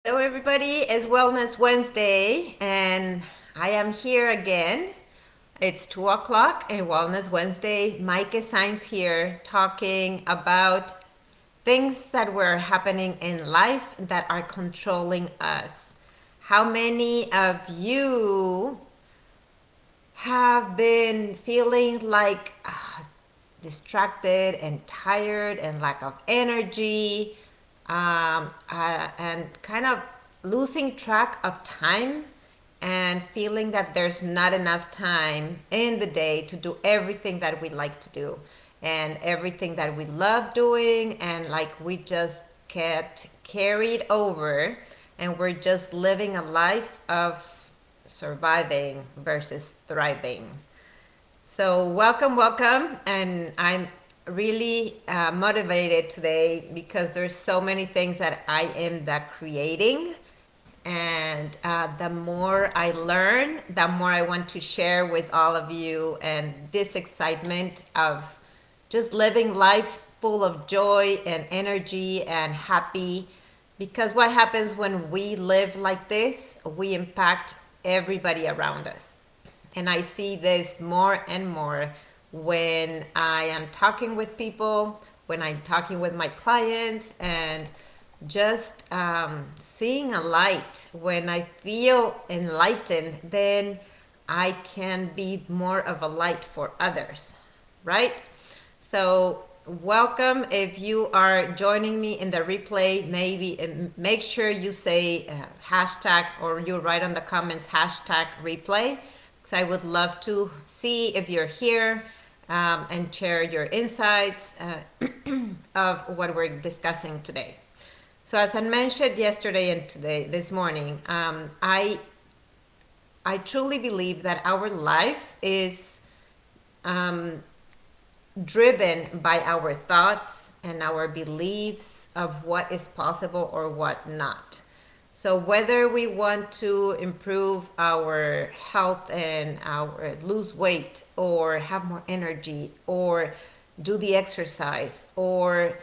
Hello, everybody. It's Wellness Wednesday, and I am here again. It's 2 o'clock and Wellness Wednesday. Maaike Saenz here talking about things that were happening in life that are controlling us. How many of you have been feeling like distracted and tired and lack of energy? And kind of losing track of time and feeling that there's not enough time in the day to do everything that we like to do and everything that we love doing, and like we just get carried over and we're just living a life of surviving versus thriving. So welcome, and I'm really motivated today because there's so many things that I am creating, and the more I learn, the more I want to share with all of you, and this excitement of just living life full of joy and energy and happy, because what happens when we live like this, we impact everybody around us. And I see this more and more when I am talking with people, when I'm talking with my clients, and just seeing a light. When I feel enlightened, then I can be more of a light for others, right? So welcome. If you are joining me in the replay, maybe make sure you say hashtag, or you write on the comments hashtag replay. I would love to see if you're here and share your insights of what we're discussing today. So as I mentioned yesterday and this morning, I truly believe that our life is driven by our thoughts and our beliefs of what is possible or what not. So whether we want to improve our health and lose weight, or have more energy, or do the exercise, or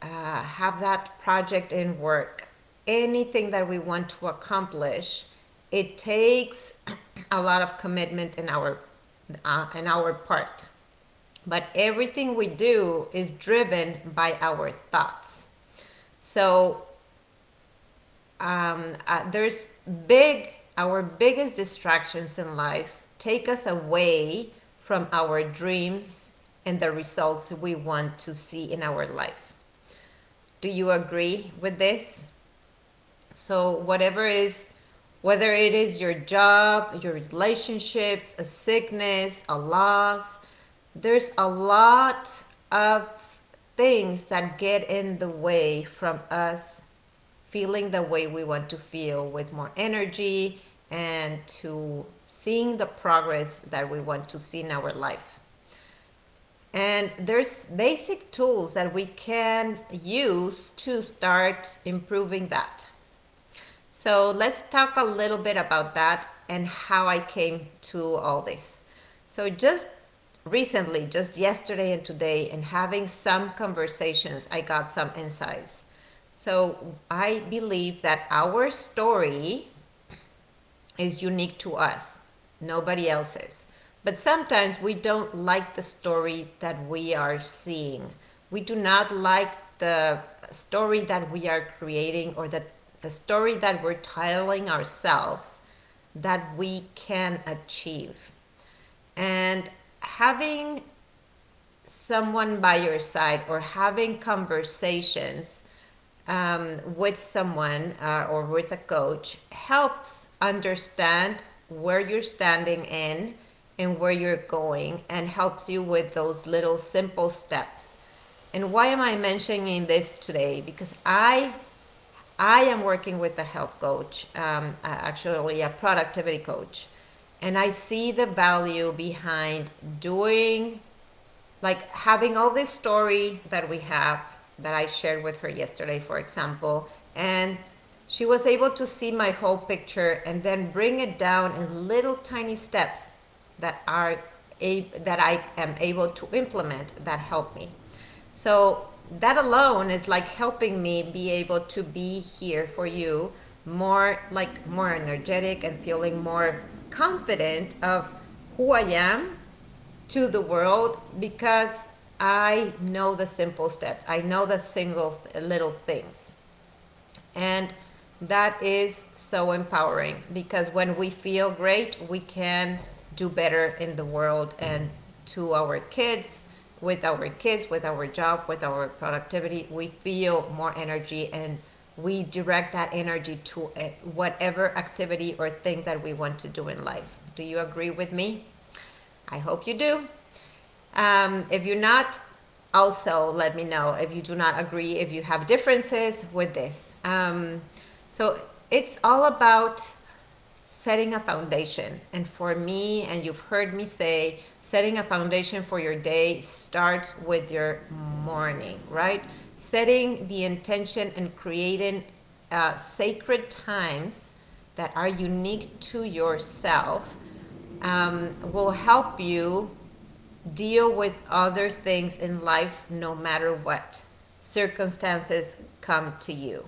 have that project in work, anything that we want to accomplish, it takes a lot of commitment in our part. But everything we do is driven by our thoughts. So our biggest distractions in life take us away from our dreams and the results we want to see in our life. Do you agree with this? So whether it is your job, your relationships, a sickness, a loss, there's a lot of things that get in the way from us feeling the way we want to feel, with more energy, and to seeing the progress that we want to see in our life. And there's basic tools that we can use to start improving that. So let's talk a little bit about that and how I came to all this. So just recently, just yesterday and today, and having some conversations, I got some insights. So I believe that our story is unique to us. Nobody else's. But sometimes we don't like the story that we are seeing. We do not like the story that we are creating, or the story that we're telling ourselves that we can achieve. And having someone by your side, or having conversations with someone or with a coach, helps understand where you're standing in and where you're going, and helps you with those little simple steps. And why am I mentioning this today? Because I am working with a health coach, actually a productivity coach, and I see the value behind doing, like having all this story that we have, that I shared with her yesterday, for example, and she was able to see my whole picture and then bring it down in little tiny steps that I am able to implement, that help me. So that alone is like helping me be able to be here for you more energetic and feeling more confident of who I am to the world, because I know the simple steps. I know the single little things. And that is so empowering, because when we feel great, we can do better in the world and to our kids, with our job, with our productivity. We feel more energy, and we direct that energy to whatever activity or thing that we want to do in life. Do you agree with me? I hope you do. If you're not, also let me know if you do not agree, if you have differences with this. So it's all about setting a foundation. And for me, and you've heard me say, setting a foundation for your day starts with your morning, right? Setting the intention and creating sacred times that are unique to yourself will help you deal with other things in life, no matter what circumstances come to you.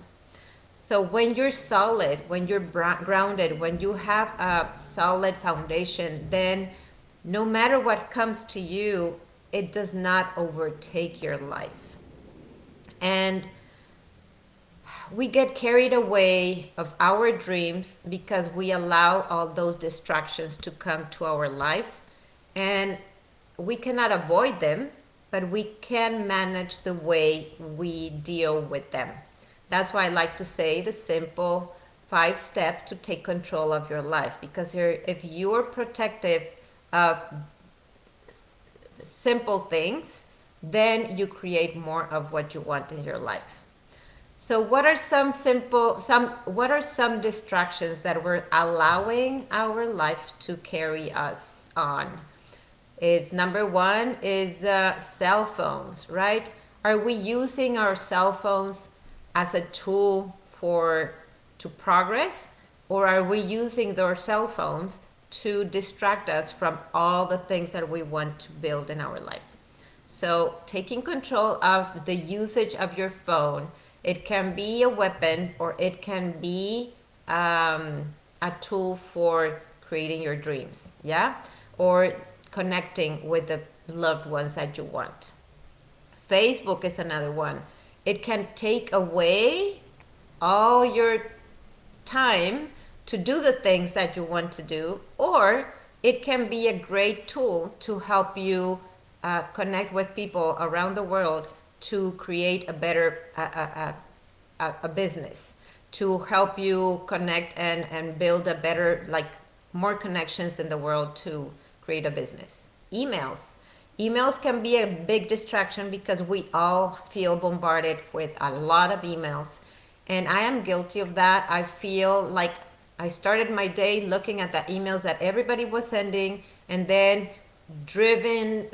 So when you're solid, when you're grounded, when you have a solid foundation, then no matter what comes to you, it does not overtake your life. And we get carried away of our dreams because we allow all those distractions to come to our life. And we cannot avoid them, but we can manage the way we deal with them. That's why I like to say the simple 5 steps to take control of your life, because if you're protective of simple things, then you create more of what you want in your life. So what are some distractions that we're allowing our life to carry us on? Is number 1 is cell phones, right? Are we using our cell phones as a tool to progress, or are we using those cell phones to distract us from all the things that we want to build in our life? So taking control of the usage of your phone, it can be a weapon, or it can be a tool for creating your dreams, yeah? Or connecting with the loved ones that you want. Facebook is another one. It can take away all your time to do the things that you want to do, or it can be a great tool to help you connect with people around the world to create a better a business, to help you connect and build a better, more connections in the world to create a business. Emails can be a big distraction because we all feel bombarded with a lot of emails, and I am guilty of that. I feel like I started my day looking at the emails that everybody was sending, and then driven,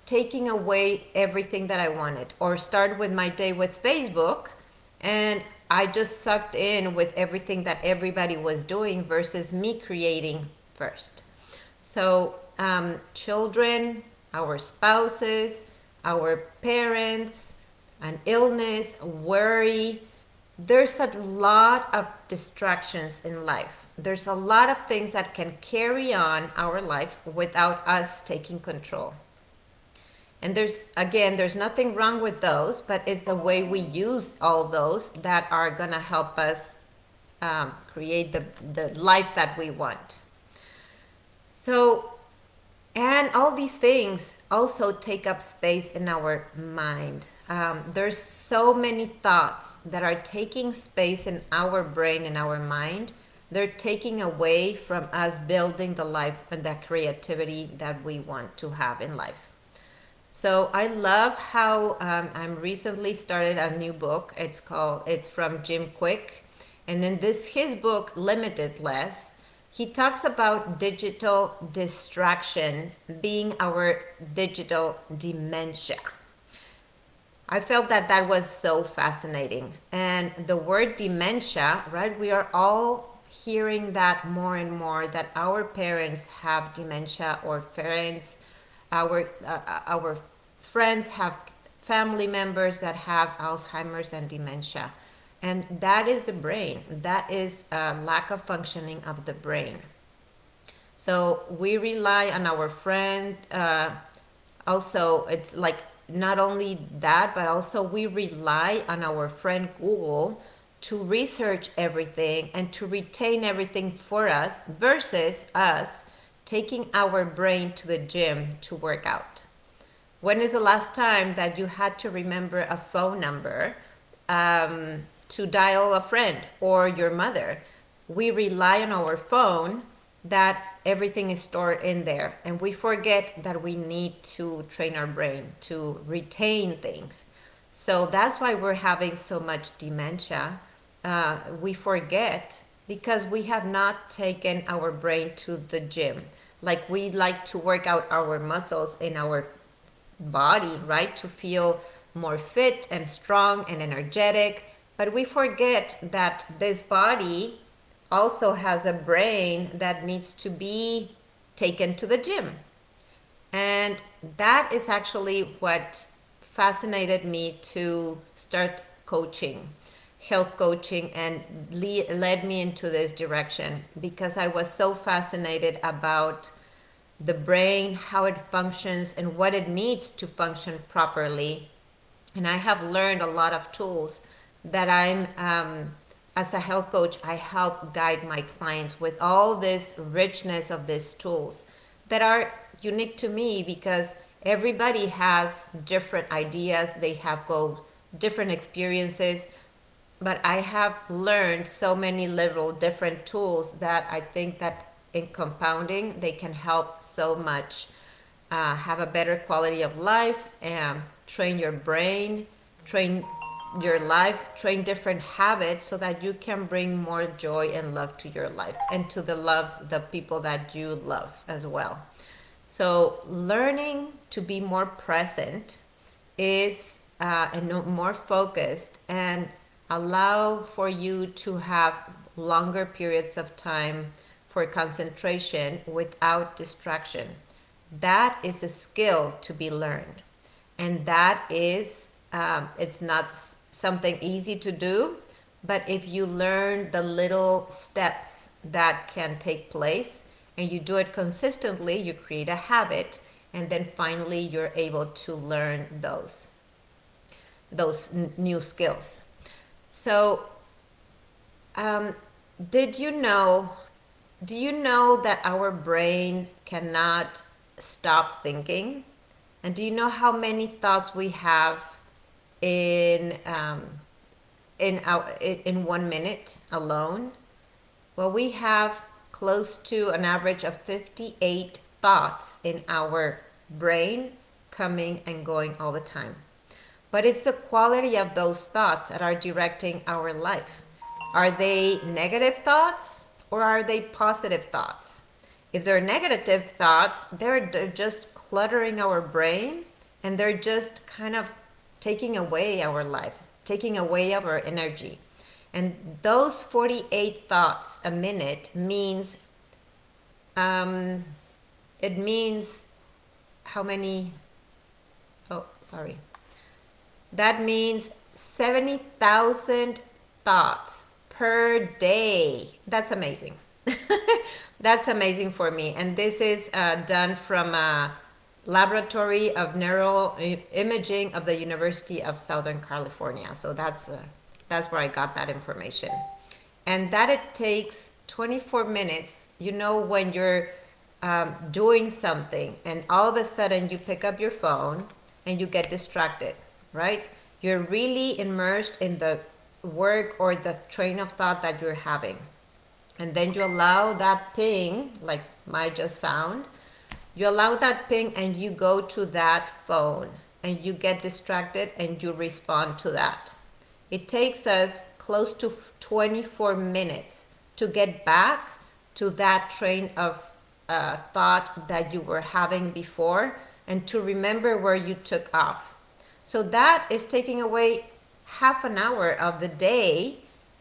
taking away everything that I wanted. Or start with my day with Facebook, and I just sucked in with everything that everybody was doing versus me creating first. So children, our spouses, our parents, an illness, worry, there's a lot of distractions in life. There's a lot of things that can carry on our life without us taking control. And there's nothing wrong with those, but it's the way we use all those that are gonna help us create the life that we want. So, and all these things also take up space in our mind. There's so many thoughts that are taking space in our brain and our mind. They're taking away from us building the life and the creativity that we want to have in life. So I love how I'm recently started a new book. It's from Jim Quick. And in his book, Limitless, he talks about digital distraction being our digital dementia. I felt that was so fascinating. And the word dementia, right? We are all hearing that more and more, that our parents have dementia, or our friends have family members that have Alzheimer's and dementia. And that is the brain. That is a lack of functioning of the brain. So we rely on our friend. Also, it's like not only that, but also we rely on our friend Google to research everything and to retain everything for us versus us taking our brain to the gym to work out. When is the last time that you had to remember a phone number to dial a friend or your mother? We rely on our phone that everything is stored in there, and we forget that we need to train our brain to retain things. So that's why we're having so much dementia. We forget because we have not taken our brain to the gym. Like we like to work out our muscles in our body, right? To feel more fit and strong and energetic. But we forget that this body also has a brain that needs to be taken to the gym. And that is actually what fascinated me to start coaching, health coaching, and led me into this direction because I was so fascinated about the brain, how it functions, and what it needs to function properly. And I have learned a lot of tools that as a health coach, I help guide my clients with all this richness of these tools that are unique to me because everybody has different ideas, they have different experiences, but I have learned so many little different tools that I think that in compounding, they can help so much have a better quality of life, and train your brain, train your life, train different habits so that you can bring more joy and love to your life and to the people that you love as well. So learning to be more present is and more focused and allow for you to have longer periods of time for concentration without distraction. That is a skill to be learned. And that is, it's not something easy to do, but if you learn the little steps that can take place and you do it consistently, you create a habit, and then finally you're able to learn those new skills. So, do you know that our brain cannot stop thinking? And do you know how many thoughts we have in 1 minute alone? Well, we have close to an average of 58 thoughts in our brain coming and going all the time. But it's the quality of those thoughts that are directing our life. Are they negative thoughts or are they positive thoughts? If they're negative thoughts, they're just cluttering our brain, and they're just kind of taking away our life, taking away our energy. And those 48 thoughts a minute means, it means how many, oh, sorry. That means 70,000 thoughts per day. That's amazing. That's amazing for me. And this is done from a laboratory of neuroimaging of the University of Southern California. So that's where I got that information. And that it takes 24 minutes. You know, when you're doing something and all of a sudden you pick up your phone and you get distracted, right? You're really immersed in the work or the train of thought that you're having. And then you allow that ping, like my just sound, you allow that ping and you go to that phone and you get distracted and you respond to that. It takes us close to 24 minutes to get back to that train of thought that you were having before and to remember where you took off. So that is taking away half an hour of the day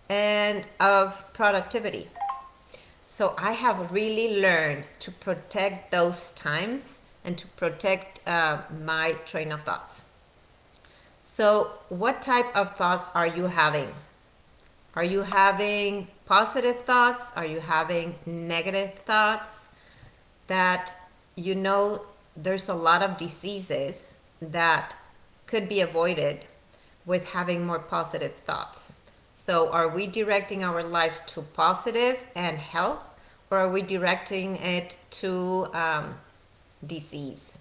and of productivity. So I have really learned to protect those times and to protect my train of thoughts. So what type of thoughts are you having? Are you having positive thoughts? Are you having negative thoughts? That you know there's a lot of diseases that could be avoided with having more positive thoughts. So are we directing our lives to positive and health, or are we directing it to disease?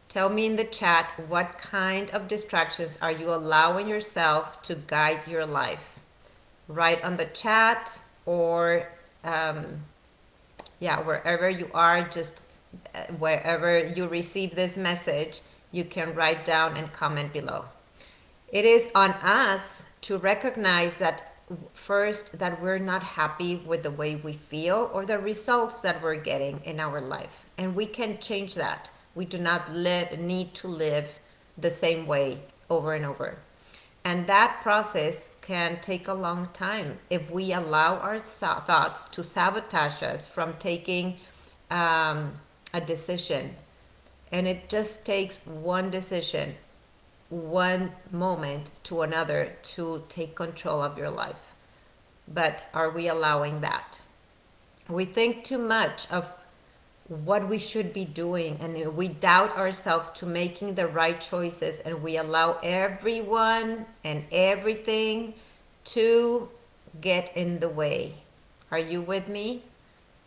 Tell me in the chat, what kind of distractions are you allowing yourself to guide your life? Write on the chat, or yeah, wherever you are, just wherever you receive this message, you can write down and comment below. It is on us to recognize that first, that we're not happy with the way we feel or the results that we're getting in our life. And we can change that. We do not need to live the same way over and over. And that process can take a long time if we allow our thoughts to sabotage us from taking a decision. And it just takes one decision, one moment to another, to take control of your life. But are we allowing that? We think too much of what we should be doing, and we doubt ourselves to making the right choices, and we allow everyone and everything to get in the way. Are you with me?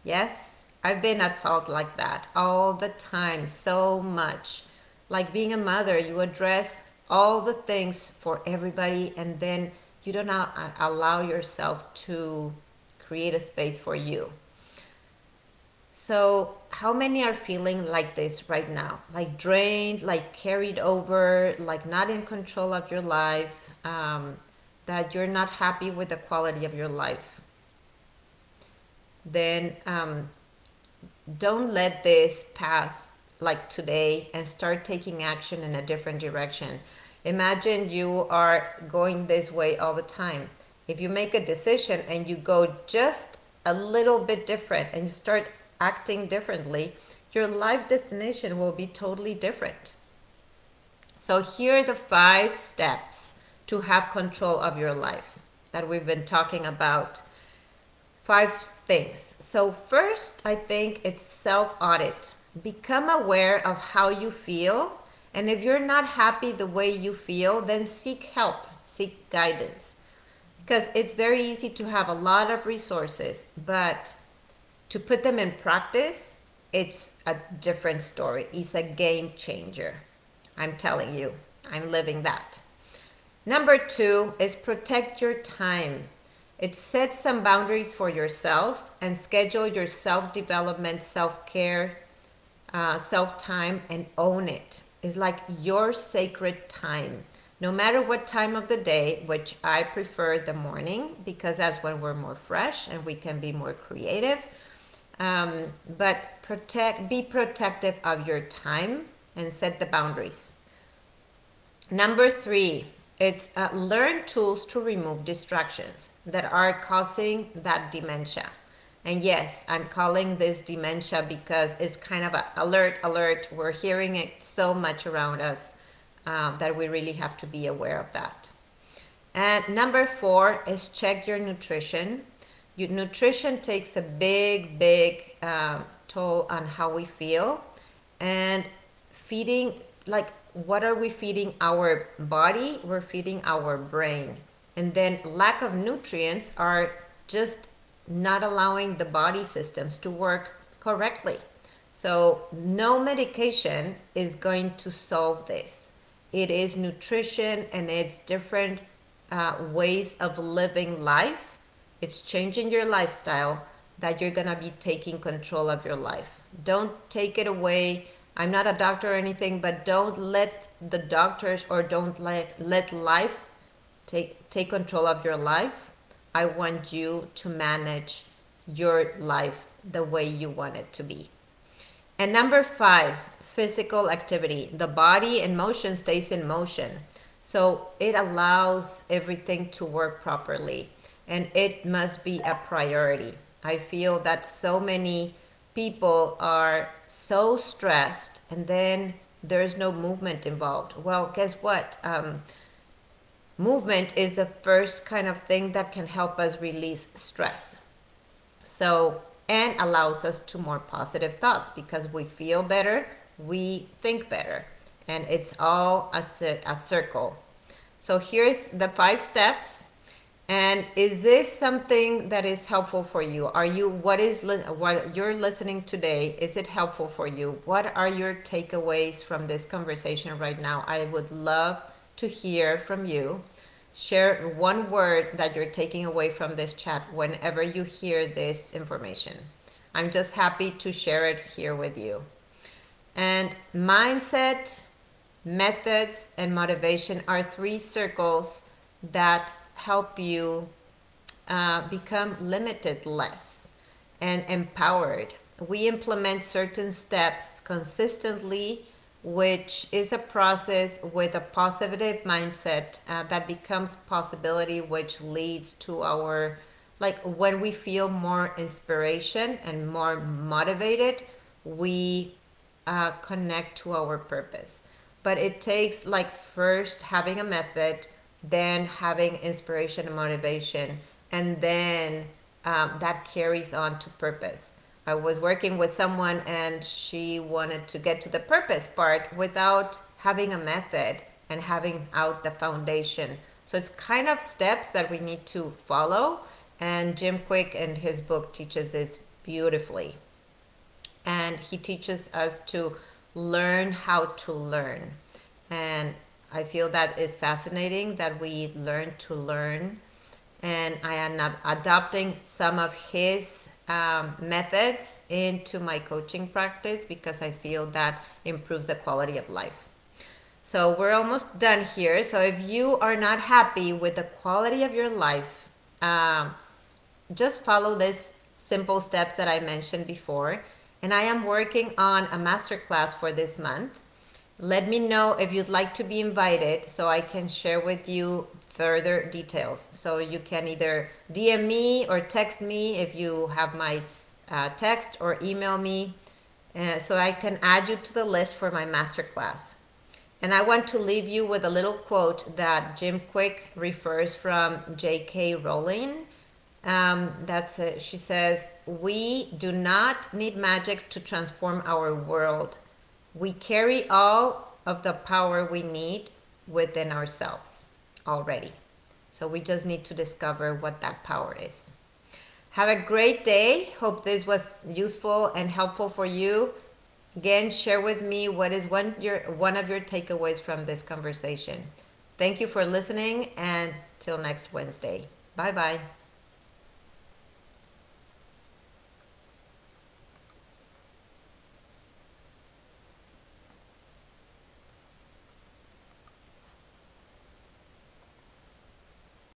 Yes? I've been at fault like that all the time, so much. Like being a mother, you address all the things for everybody, and then you don't allow yourself to create a space for you. So how many are feeling like this right now? Like drained, like carried over, like not in control of your life, that you're not happy with the quality of your life? Then don't let this pass like today, and start taking action in a different direction. Imagine you are going this way all the time. If you make a decision and you go just a little bit different and you start acting differently, your life destination will be totally different. So here are the 5 steps to have control of your life that we've been talking about. 5 things. So first, I think it's self-audit. Become aware of how you feel, and if you're not happy the way you feel, then seek help, seek guidance. Because it's very easy to have a lot of resources, but to put them in practice, it's a different story. It's a game changer. I'm telling you, I'm living that. Number 2 is protect your time. It sets some boundaries for yourself and schedule your self-development, self-care, self-time, and own it. It's like your sacred time. No matter what time of the day, which I prefer the morning, because that's when we're more fresh and we can be more creative. But be protective of your time and set the boundaries. Number 3, it's learn tools to remove distractions that are causing that dementia. And yes, I'm calling this dementia because it's kind of an alert. We're hearing it so much around us that we really have to be aware of that. And number 4 is check your nutrition. Your nutrition takes a big toll on how we feel. And feeding, like, what are we feeding our body? We're feeding our brain. And then lack of nutrients are just not allowing the body systems to work correctly. So no medication is going to solve this. It is nutrition, and it's different ways of living life. It's changing your lifestyle that you're gonna be taking control of your life. Don't take it away. I'm not a doctor or anything, but don't let the doctors, or don't let life take control of your life. I want you to manage your life the way you want it to be. And number 5, physical activity. The body and motion stays in motion. So it allows everything to work properly, and it must be a priority. I feel that so many people are so stressed, and then there's no movement involved. Well, guess what? movement is the first kind of thing that can help us release stress. So, and allows us to more positive thoughts, because we feel better, we think better, and it's all a circle. So here's the 5 steps. And is this something that is helpful for you? What you're listening today, is it helpful for you? What are your takeaways from this conversation right now? I would love to hear from you. Share one word that you're taking away from this chat whenever you hear this information. I'm just happy to share it here with you. And mindset, methods, and motivation are 3 circles that help you become limited less and empowered. We implement certain steps consistently, which is a process with a positive mindset that becomes possibility, which leads to our, like, when we feel more inspiration and more motivated, we connect to our purpose. But it takes, like, first having a method, then having inspiration and motivation, and then that carries on to purpose. I was working with someone and she wanted to get to the purpose part without having a method and having out the foundation. So it's kind of steps that we need to follow, and Jim Kwik in his book teaches this beautifully. And he teaches us to learn how to learn. And I feel that is fascinating that we learn to learn, and I am adopting some of his methods into my coaching practice because I feel that improves the quality of life. So we're almost done here. So if you are not happy with the quality of your life, just follow these simple steps that I mentioned before. And I am working on a masterclass for this month. Let me know if you'd like to be invited so I can share with you further details. So you can either DM me or text me if you have my text, or email me so I can add you to the list for my masterclass. And I want to leave you with a little quote that Jim Kwik refers from J.K. Rowling. She says, "We do not need magic to transform our world. We carry all of the power we need within ourselves already. So we just need to discover what that power is." Have a great day. Hope this was useful and helpful for you. Again, share with me what is one of your takeaways from this conversation. Thank you for listening, and till next Wednesday. Bye-bye.